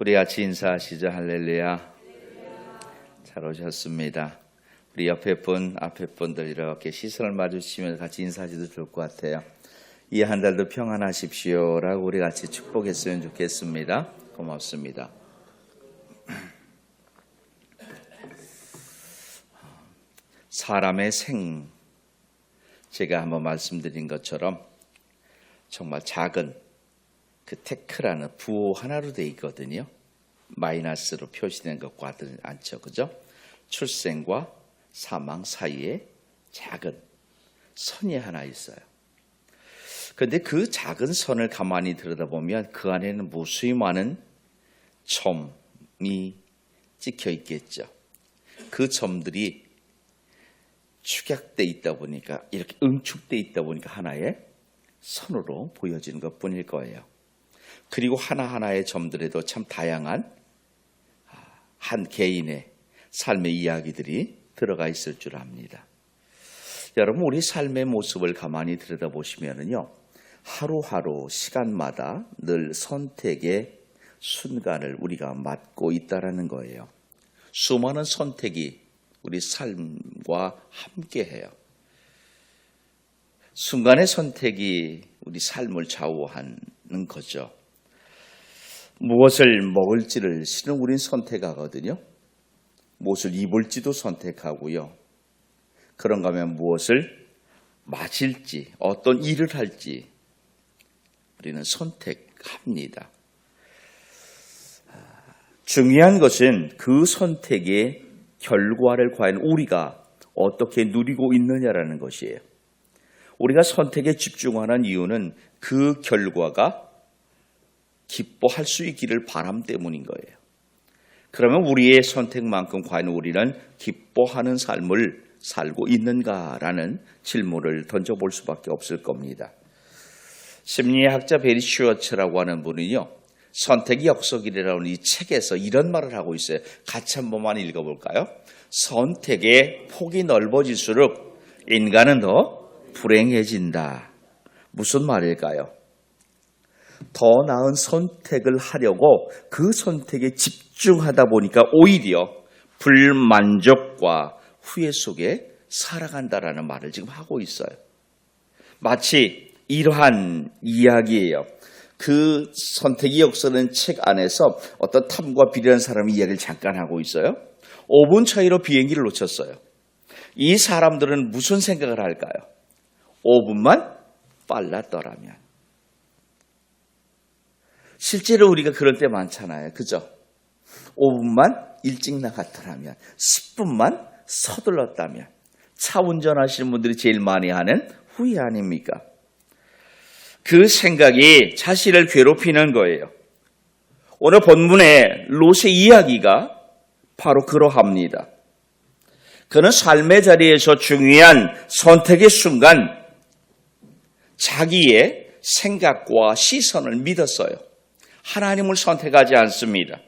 우리 같이 인사하시죠. 할렐루야. 잘 오셨습니다. 우리 옆에 분, 앞에 분들 이렇게 시선을 마주치면서 같이 인사하셔도 좋을 것 같아요. 이 한 달도 평안하십시오라고 우리 같이 축복했으면 좋겠습니다. 고맙습니다. 사람의 제가 한번 말씀드린 것처럼 정말 작은 그 테크라는 부호 하나로 되어 있거든요. 마이너스로 표시된 것과 같지 않죠. 그죠? 출생과 사망 사이에 작은 선이 하나 있어요. 그런데 그 작은 선을 가만히 들여다보면 그 안에는 무수히 많은 점이 찍혀 있겠죠. 그 점들이 축약되어 있다 보니까, 이렇게 응축되어 있다 보니까 하나의 선으로 보여지는 것 뿐일 거예요. 그리고 하나하나의 점들에도 참 다양한 한 개인의 삶의 이야기들이 들어가 있을 줄 압니다. 여러분, 우리 삶의 모습을 가만히 들여다보시면요, 하루하루 시간마다 늘 선택의 순간을 우리가 맞고 있다라는 거예요. 수많은 선택이 우리 삶과 함께해요. 순간의 선택이 우리 삶을 좌우하는 거죠. 무엇을 먹을지를 실은 우린 선택하거든요. 무엇을 입을지도 선택하고요. 그런가 하면 무엇을 마실지, 어떤 일을 할지 우리는 선택합니다. 중요한 것은 그 선택의 결과를 과연 우리가 어떻게 누리고 있느냐라는 것이에요. 우리가 선택에 집중하는 이유는 그 결과가 기뻐할 수 있기를 바람 때문인 거예요. 그러면 우리의 선택만큼 과연 우리는 기뻐하는 삶을 살고 있는가라는 질문을 던져볼 수밖에 없을 겁니다. 심리학자 베리 슈어츠라고 하는 분은요, 선택의 역설이라는 이 책에서 이런 말을 하고 있어요. 같이 한 번만 읽어볼까요? 선택의 폭이 넓어질수록 인간은 더 불행해진다. 무슨 말일까요? 더 나은 선택을 하려고 그 선택에 집중하다 보니까 오히려 불만족과 후회 속에 살아간다라는 말을 지금 하고 있어요. 마치 이러한 이야기예요. 그 선택의 역사는 책 안에서 어떤 탐과 비리한 사람의 이야기를 잠깐 하고 있어요. 5분 차이로 비행기를 놓쳤어요. 이 사람들은 무슨 생각을 할까요? 5분만 빨랐더라면. 실제로 우리가 그럴 때 많잖아요. 그죠? 5분만 일찍 나갔더라면, 10분만 서둘렀다면. 차 운전하시는 분들이 제일 많이 하는 후회 아닙니까? 그 생각이 자신을 괴롭히는 거예요. 오늘 본문의 롯의 이야기가 바로 그러합니다. 그는 삶의 자리에서 중요한 선택의 순간 자기의 생각과 시선을 믿었어요. 하나님을 선택하지 않습니다.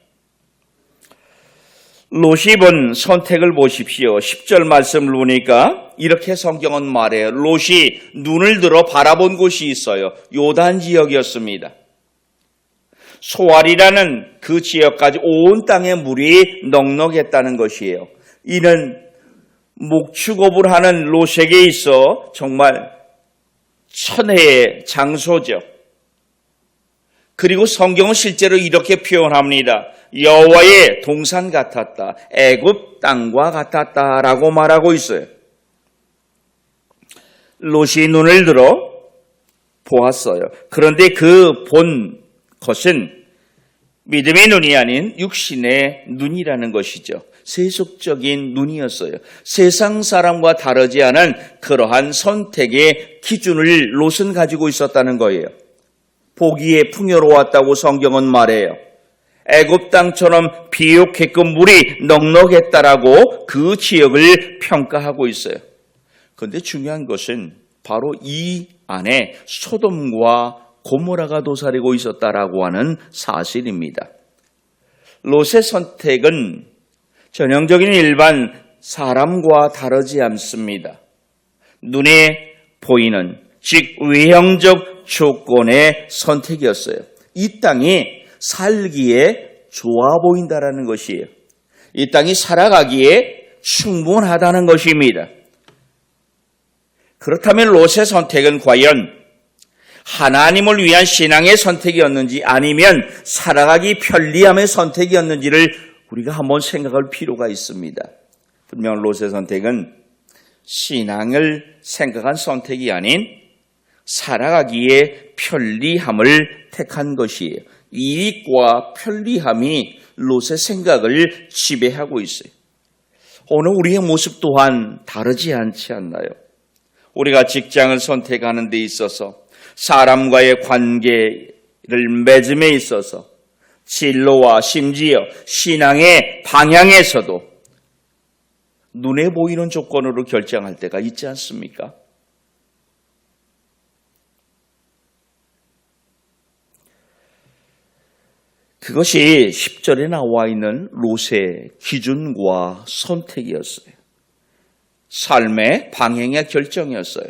롯이 본 선택을 보십시오. 10절 말씀을 보니까 이렇게 성경은 말해요. 롯이 눈을 들어 바라본 곳이 있어요. 요단 지역이었습니다. 소알이라는 그 지역까지 온 땅에 물이 넉넉했다는 것이에요. 이는 목축업을 하는 롯에게 있어 정말 천혜의 장소죠. 그리고 성경은 실제로 이렇게 표현합니다. 여호와의 동산 같았다. 애굽 땅과 같았다라고 말하고 있어요. 롯이 눈을 들어 보았어요. 그런데 그 본 것은 믿음의 눈이 아닌 육신의 눈이라는 것이죠. 세속적인 눈이었어요. 세상 사람과 다르지 않은 그러한 선택의 기준을 롯은 가지고 있었다는 거예요. 보기에 풍요로웠다고 성경은 말해요. 애굽 땅처럼 비옥했고 물이 넉넉했다라고 그 지역을 평가하고 있어요. 그런데 중요한 것은 바로 이 안에 소돔과 고모라가 도사리고 있었다라고 하는 사실입니다. 롯의 선택은 전형적인 일반 사람과 다르지 않습니다. 눈에 보이는, 즉 외형적 조건의 선택이었어요. 이 땅이 살기에 좋아 보인다라는 것이에요. 이 땅이 살아가기에 충분하다는 것입니다. 그렇다면 롯의 선택은 과연 하나님을 위한 신앙의 선택이었는지 아니면 살아가기 편리함의 선택이었는지를 우리가 한번 생각할 필요가 있습니다. 분명 롯의 선택은 신앙을 생각한 선택이 아닌 살아가기에 편리함을 택한 것이에요. 이익과 편리함이 롯의 생각을 지배하고 있어요. 오늘 우리의 모습 또한 다르지 않지 않나요? 우리가 직장을 선택하는 데 있어서 사람과의 관계를 맺음에 있어서 진로와 심지어 신앙의 방향에서도 눈에 보이는 조건으로 결정할 때가 있지 않습니까? 그것이 10절에 나와 있는 롯의 기준과 선택이었어요. 삶의 방향의 결정이었어요.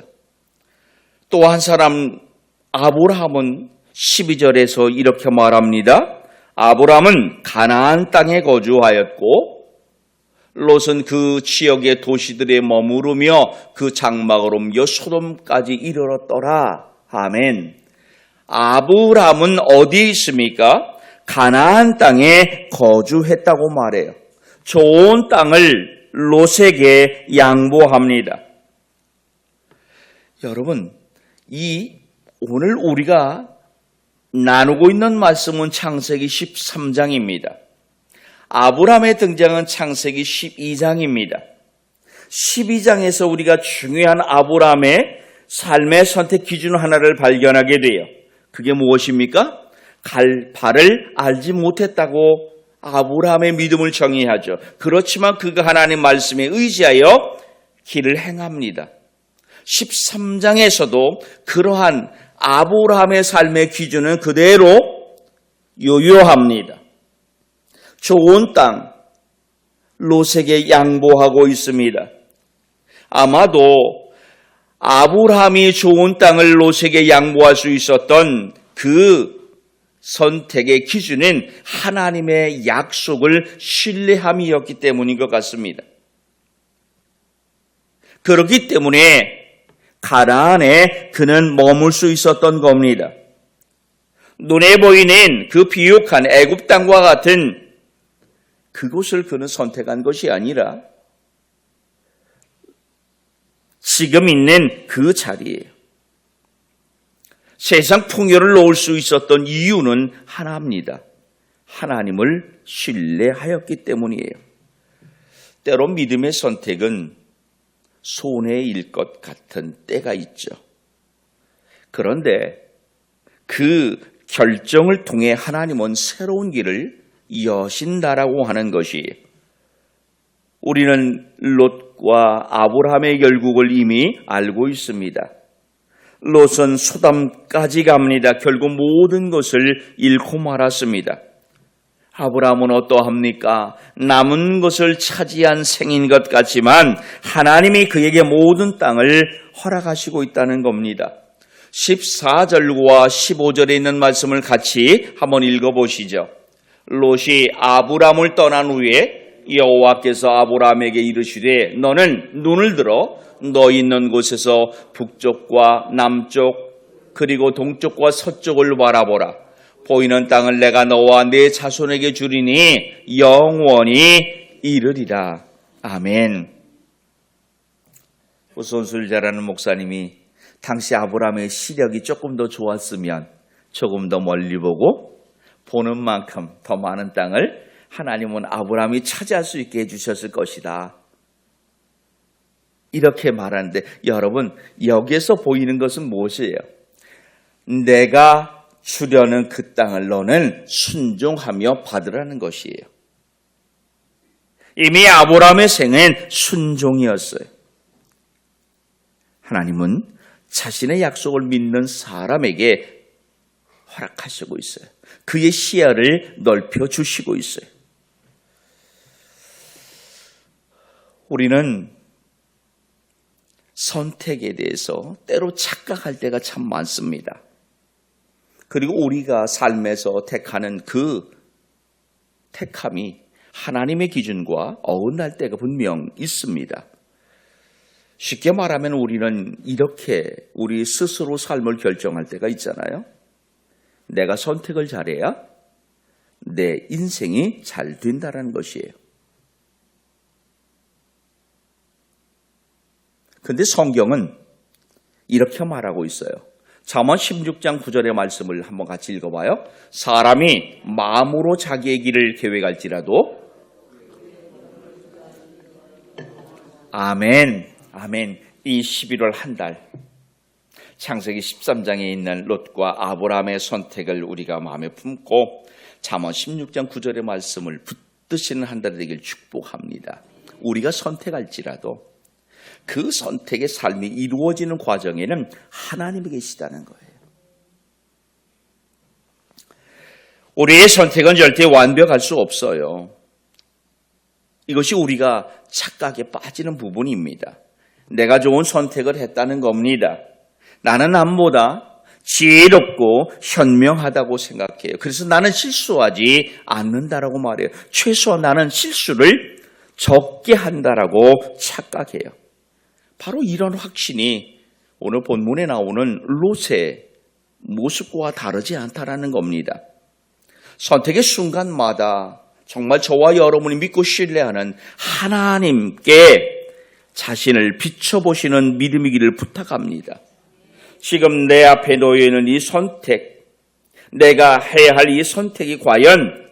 또 한 사람 아브라함은 12절에서 이렇게 말합니다. 아브라함은 가나안 땅에 거주하였고 롯은 그 지역의 도시들에 머무르며 그 장막을 옮겨 소돔까지 이르렀더라. 아멘. 아브라함은 어디에 있습니까? 가나안 땅에 거주했다고 말해요. 좋은 땅을 롯에게 양보합니다. 여러분, 오늘 우리가 나누고 있는 말씀은 창세기 13장입니다. 아브라함의 등장은 창세기 12장입니다. 12장에서 우리가 중요한 아브라함의 삶의 선택 기준 하나를 발견하게 돼요. 그게 무엇입니까? 갈 바를 알지 못했다고 아브라함의 믿음을 정의하죠. 그렇지만 그가 하나님 말씀에 의지하여 길을 행합니다. 13장에서도 그러한 아브라함의 삶의 기준은 그대로 요요합니다. 좋은 땅, 롯에게 양보하고 있습니다. 아마도 아브라함이 좋은 땅을 롯에게 양보할 수 있었던 그 선택의 기준은 하나님의 약속을 신뢰함이었기 때문인 것 같습니다. 그렇기 때문에 가나안에 그는 머물 수 있었던 겁니다. 눈에 보이는 그 비옥한 애굽 땅과 같은 그곳을 그는 선택한 것이 아니라 지금 있는 그 자리예요. 세상 풍요를 놓을 수 있었던 이유는 하나입니다. 하나님을 신뢰하였기 때문이에요. 때로 믿음의 선택은 손해일 것 같은 때가 있죠. 그런데 그 결정을 통해 하나님은 새로운 길을 여신다라고 하는 것이에요. 우리는 롯과 아브라함의 결국을 이미 알고 있습니다. 롯은 소돔까지 갑니다. 결국 모든 것을 잃고 말았습니다. 아브라함은 어떠합니까? 남은 것을 차지한 생인 것 같지만 하나님이 그에게 모든 땅을 허락하시고 있다는 겁니다. 14절과 15절에 있는 말씀을 같이 한번 읽어보시죠. 롯이 아브라함을 떠난 후에 여호와께서 아브라함에게 이르시되 너는 눈을 들어 너 있는 곳에서 북쪽과 남쪽 그리고 동쪽과 서쪽을 바라보라. 보이는 땅을 내가 너와 네 자손에게 주리니 영원히 이르리라. 아멘. 손술 잘하는 목사님이 당시 아브라함의 시력이 조금 더 좋았으면 조금 더 멀리 보고 보는 만큼 더 많은 땅을 하나님은 아브라함이 차지할 수 있게 해주셨을 것이다. 이렇게 말하는데 여러분 여기에서 보이는 것은 무엇이에요? 내가 주려는 그 땅을 너는 순종하며 받으라는 것이에요. 이미 아브라함의 생은 순종이었어요. 하나님은 자신의 약속을 믿는 사람에게 허락하시고 있어요. 그의 시야를 넓혀주시고 있어요. 우리는 선택에 대해서 때로 착각할 때가 참 많습니다. 그리고 우리가 삶에서 택하는 그 택함이 하나님의 기준과 어긋날 때가 분명 있습니다. 쉽게 말하면 우리는 이렇게 우리 스스로 삶을 결정할 때가 있잖아요. 내가 선택을 잘해야 내 인생이 잘 된다는 것이에요. 그런데 성경은 이렇게 말하고 있어요. 잠언 16장 9절의 말씀을 한번 같이 읽어봐요. 사람이 마음으로 자기의 길을 계획할지라도 아멘, 아멘. 이 11월 한 달 창세기 13장에 있는 롯과 아브라함의 선택을 우리가 마음에 품고 잠언 16장 9절의 말씀을 붙드시는 한 달이 되길 축복합니다. 우리가 선택할지라도 그 선택의 삶이 이루어지는 과정에는 하나님이 계시다는 거예요. 우리의 선택은 절대 완벽할 수 없어요. 이것이 우리가 착각에 빠지는 부분입니다. 내가 좋은 선택을 했다는 겁니다. 나는 남보다 지혜롭고 현명하다고 생각해요. 그래서 나는 실수하지 않는다라고 말해요. 최소한 나는 실수를 적게 한다라고 착각해요. 바로 이런 확신이 오늘 본문에 나오는 롯의 모습과 다르지 않다라는 겁니다. 선택의 순간마다 정말 저와 여러분이 믿고 신뢰하는 하나님께 자신을 비춰보시는 믿음이기를 부탁합니다. 지금 내 앞에 놓여있는 이 선택, 내가 해야 할 이 선택이 과연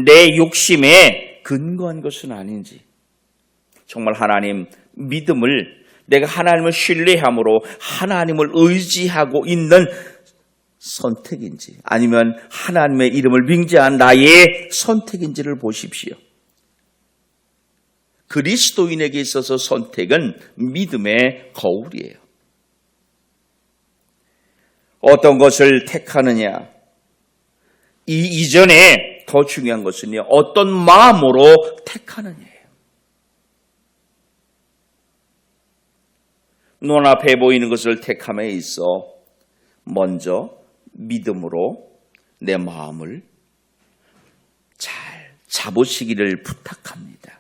내 욕심에 근거한 것은 아닌지, 정말 하나님 믿음을, 내가 하나님을 신뢰함으로 하나님을 의지하고 있는 선택인지, 아니면 하나님의 이름을 빙자한 나의 선택인지를 보십시오. 그리스도인에게 있어서 선택은 믿음의 거울이에요. 어떤 것을 택하느냐, 이 이전에 더 중요한 것은요, 어떤 마음으로 택하느냐예요. 눈앞에 보이는 것을 택함에 있어 먼저 믿음으로 내 마음을 잘 잡으시기를 부탁합니다.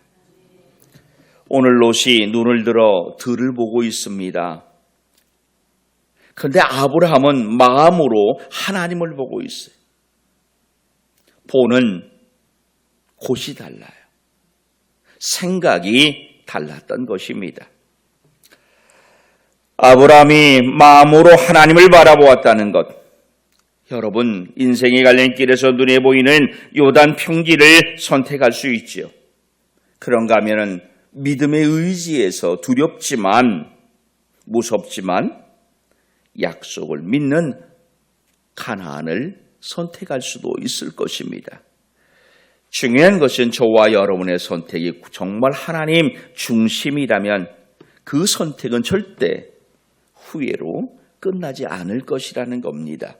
오늘 롯이 눈을 들어 들을 보고 있습니다. 그런데 아브라함은 마음으로 하나님을 보고 있어요. 보는 곳이 달라요. 생각이 달랐던 것입니다. 아브라함이 마음으로 하나님을 바라보았다는 것, 여러분 인생의 갈림길에서 눈에 보이는 요단 평지를 선택할 수 있죠. 그런가 하면은 믿음의 의지에서 두렵지만 무섭지만 약속을 믿는 가나안을 선택할 수도 있을 것입니다. 중요한 것은 저와 여러분의 선택이 정말 하나님 중심이라면 그 선택은 절대 후회로 끝나지 않을 것이라는 겁니다.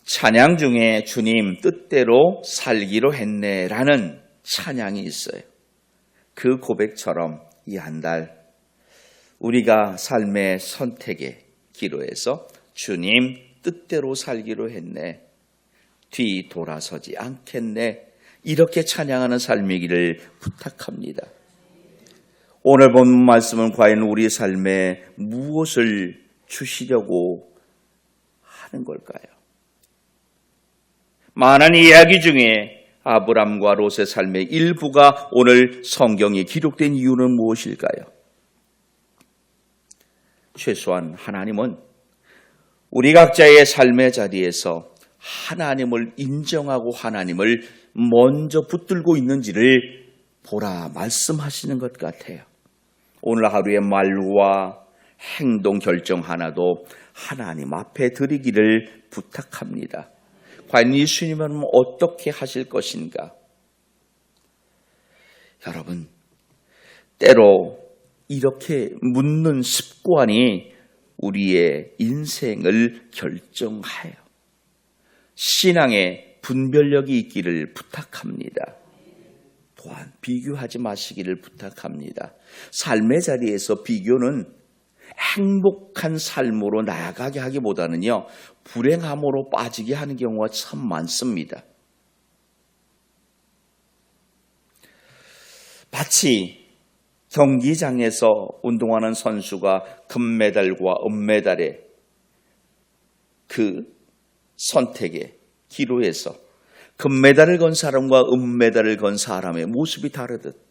찬양 중에 주님 뜻대로 살기로 했네라는 찬양이 있어요. 그 고백처럼 이 한 달 우리가 삶의 선택의 기로에서 주님 뜻대로 살기로 했네, 뒤 돌아서지 않겠네, 이렇게 찬양하는 삶이기를 부탁합니다. 오늘 본 말씀은 과연 우리 삶에 무엇을 주시려고 하는 걸까요? 많은 이야기 중에 아브람과 롯의 삶의 일부가 오늘 성경에 기록된 이유는 무엇일까요? 최소한 하나님은 우리 각자의 삶의 자리에서 하나님을 인정하고 하나님을 먼저 붙들고 있는지를 보라 말씀하시는 것 같아요. 오늘 하루의 말과 행동 결정 하나도 하나님 앞에 드리기를 부탁합니다. 과연 예수님은 어떻게 하실 것인가? 여러분, 때로 이렇게 묻는 습관이 우리의 인생을 결정하여 신앙의 분별력이 있기를 부탁합니다. 또한 비교하지 마시기를 부탁합니다. 삶의 자리에서 비교는 행복한 삶으로 나아가게 하기보다는요, 불행함으로 빠지게 하는 경우가 참 많습니다. 마치 경기장에서 운동하는 선수가 금메달과 은메달의 그 선택의 기로에서 금메달을 건 사람과 은메달을 건 사람의 모습이 다르듯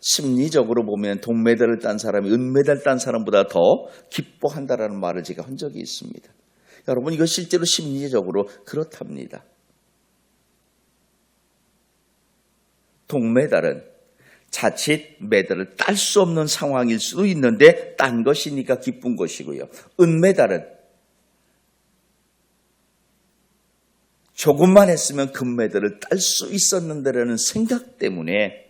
심리적으로 보면 동메달을 딴 사람이 은메달 딴 사람보다 더 기뻐한다라는 말을 제가 한 적이 있습니다. 여러분, 이거 실제로 심리적으로 그렇답니다. 동메달은 자칫 메달을 딸 수 없는 상황일 수도 있는데 딴 것이니까 기쁜 것이고요. 은메달은 조금만 했으면 금메달을 딸 수 있었는데라는 생각 때문에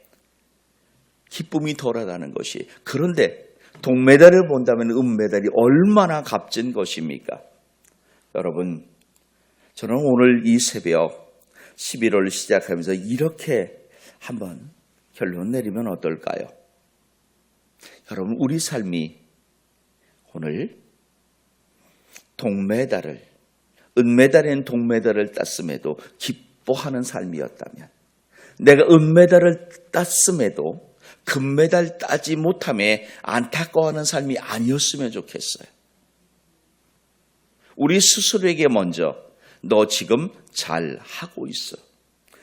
기쁨이 덜하다는 것이. 그런데 동메달을 본다면 은메달이 얼마나 값진 것입니까? 여러분, 저는 오늘 이 새벽 11월 시작하면서 이렇게 한번 결론 내리면 어떨까요? 여러분, 우리 삶이 오늘 은메달인 동메달을 땄음에도 기뻐하는 삶이었다면, 내가 은메달을 땄음에도 금메달 따지 못함에 안타까워하는 삶이 아니었으면 좋겠어요. 우리 스스로에게 먼저 너 지금 잘하고 있어.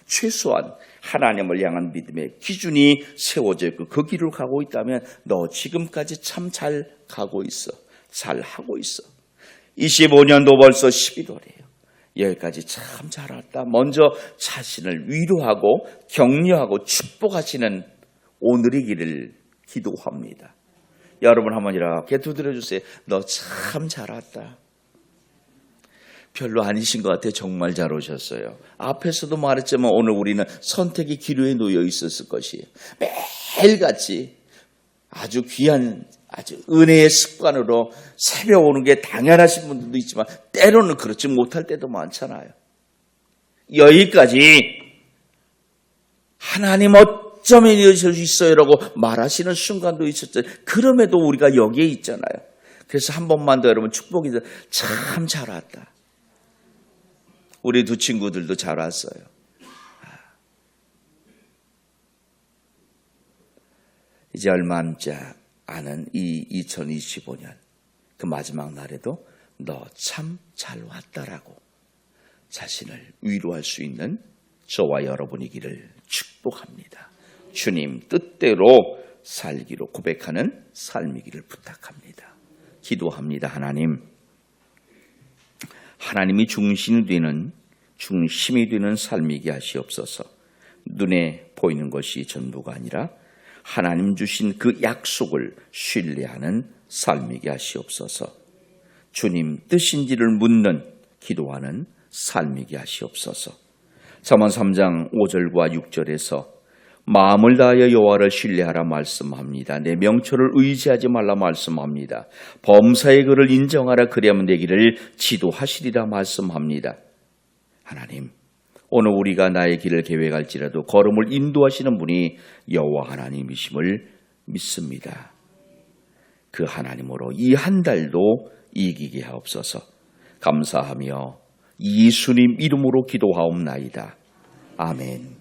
최소한 하나님을 향한 믿음의 기준이 세워져 있고 그 길을 가고 있다면 너 지금까지 참 잘 가고 있어. 잘하고 있어. 25년도 벌써 11월이에요. 여기까지 참 잘 왔다. 먼저 자신을 위로하고 격려하고 축복하시는 오늘이기를 기도합니다. 여러분 한번 이렇게 두드려 주세요. 너 참 잘 왔다. 별로 아니신 것 같아요. 정말 잘 오셨어요. 앞에서도 말했지만 오늘 우리는 선택의 기로에 놓여 있었을 것이에요. 매일같이 아주 귀한 아주 은혜의 습관으로 새벽 오는 게 당연하신 분들도 있지만 때로는 그렇지 못할 때도 많잖아요. 여기까지 하나님 어쩌면 이러실 수 있어요라고 말하시는 순간도 있었죠. 그럼에도 우리가 여기에 있잖아요. 그래서 한 번만 더 여러분 축복이 참 잘 왔다. 우리 두 친구들도 잘 왔어요. 이제 얼마 남지 않은 이 2025년 그 마지막 날에도 너 참 잘 왔다라고 자신을 위로할 수 있는 저와 여러분이기를 축복합니다. 주님 뜻대로 살기로 고백하는 삶이기를 부탁합니다. 기도합니다. 하나님이 중심이 되는 삶이게 하시옵소서. 눈에 보이는 것이 전부가 아니라 하나님 주신 그 약속을 신뢰하는 삶이게 하시옵소서. 주님 뜻인지를 묻는 기도하는 삶이게 하시옵소서. 잠언 3장 5절과 6절에서 마음을 다하여 여호와를 신뢰하라 말씀합니다. 내 명철을 의지하지 말라 말씀합니다. 범사의 그를 인정하라 그리하면 되기를 지도하시리라 말씀합니다. 하나님, 오늘 우리가 나의 길을 계획할지라도 걸음을 인도하시는 분이 여호와 하나님이심을 믿습니다. 그 하나님으로 이 한 달도 이기게 하옵소서. 감사하며 예수님 이름으로 기도하옵나이다. 아멘.